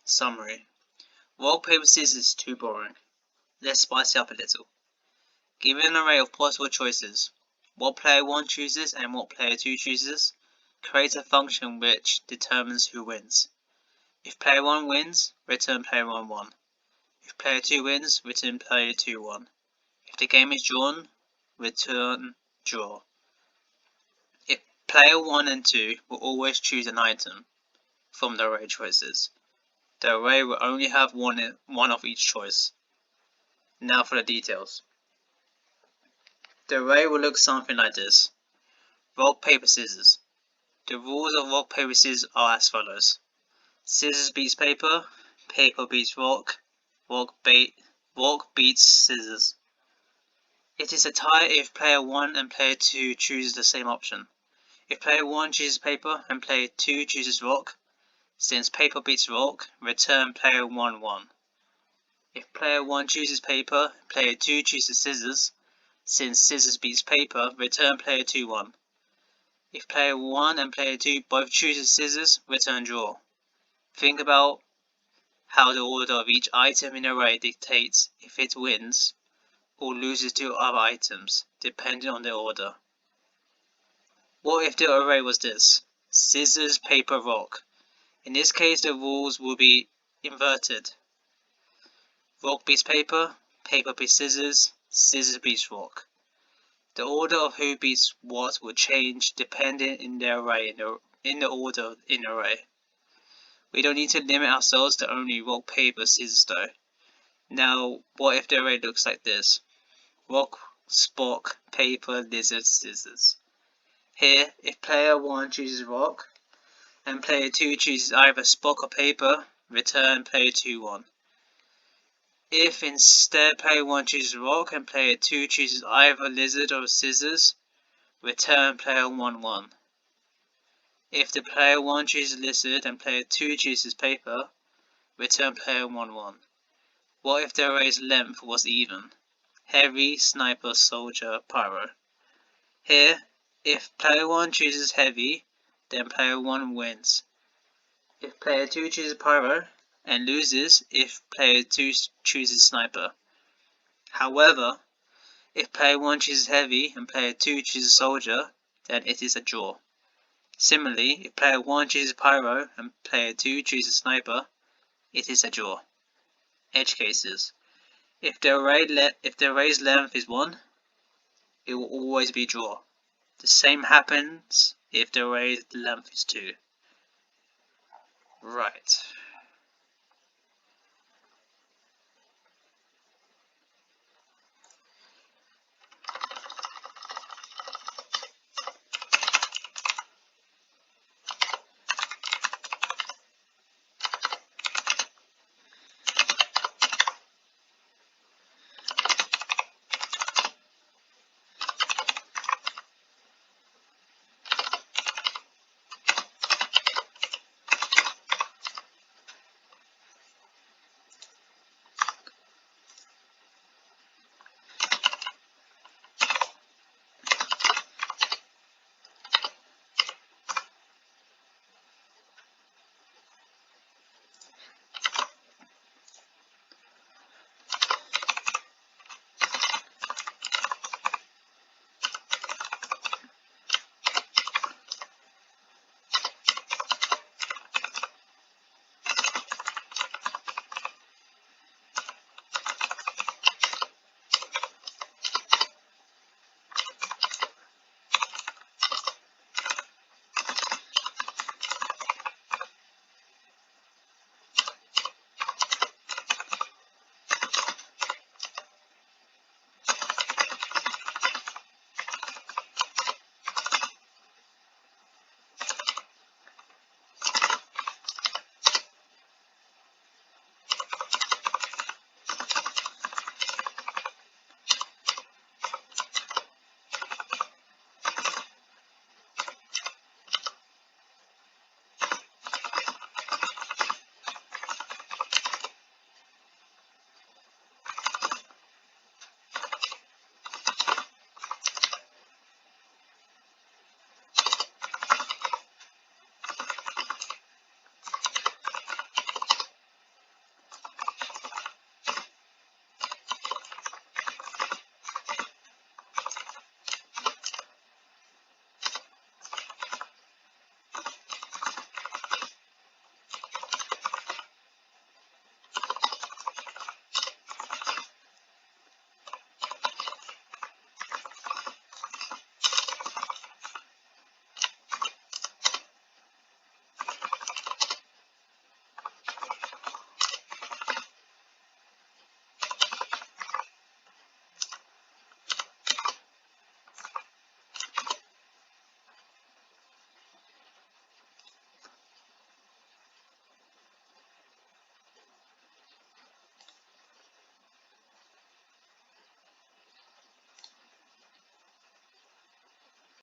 Summary. Rock, paper, scissors is too boring. Let's spice it up a little. Given an array of possible choices, what player 1 chooses and what player 2 chooses, create a function which determines who wins. If player 1 wins, return player 1 1. If player 2 wins, return player 2 1. If the game is drawn, return draw. If player 1 and 2 will always choose an item from the array choices, the array will only have one of each choice. Now for the details. The array will look something like this. Rock, paper, scissors. The rules of rock, paper, scissors are as follows. Scissors beats paper, paper beats rock, rock beats scissors. It is a tie if player 1 and player 2 choose the same option. If player 1 chooses paper and player 2 chooses rock, since paper beats rock, return player 1 1. If player 1 chooses paper, player 2 chooses scissors, since scissors beats paper, return player 2 1. If player 1 and player 2 both chooses scissors, return draw. Think about how the order of each item in the array dictates if it wins or loses to other items, depending on the order. What if the array was this? Scissors, paper, rock. In this case, the rules will be inverted. Rock beats paper, paper beats scissors, scissors beats rock. The order of who beats what will change depending in the array in the order in the array. We don't need to limit ourselves to only rock, paper, scissors though. Now, what if the array looks like this? Rock, spock, paper, lizard, scissors. Here, if player 1 chooses rock, and player 2 chooses either spock or paper, return player 2 1. If instead player 1 chooses rock and player 2 chooses either lizard or scissors, return player 1 1. If the player 1 chooses lizard and player 2 chooses paper, return player 1 1. What if the array's length was even? Heavy, sniper, soldier, pyro. Here, if player 1 chooses heavy, then player 1 wins. If player 2 chooses pyro, and loses if player 2 chooses sniper. However, if player 1 chooses heavy and player 2 chooses soldier, then it is a draw. Similarly, if player 1 chooses pyro and player 2 chooses sniper, it is a draw. Edge cases. If the array's length is 1, it will always be draw. The same happens if the array's length is 2. Right.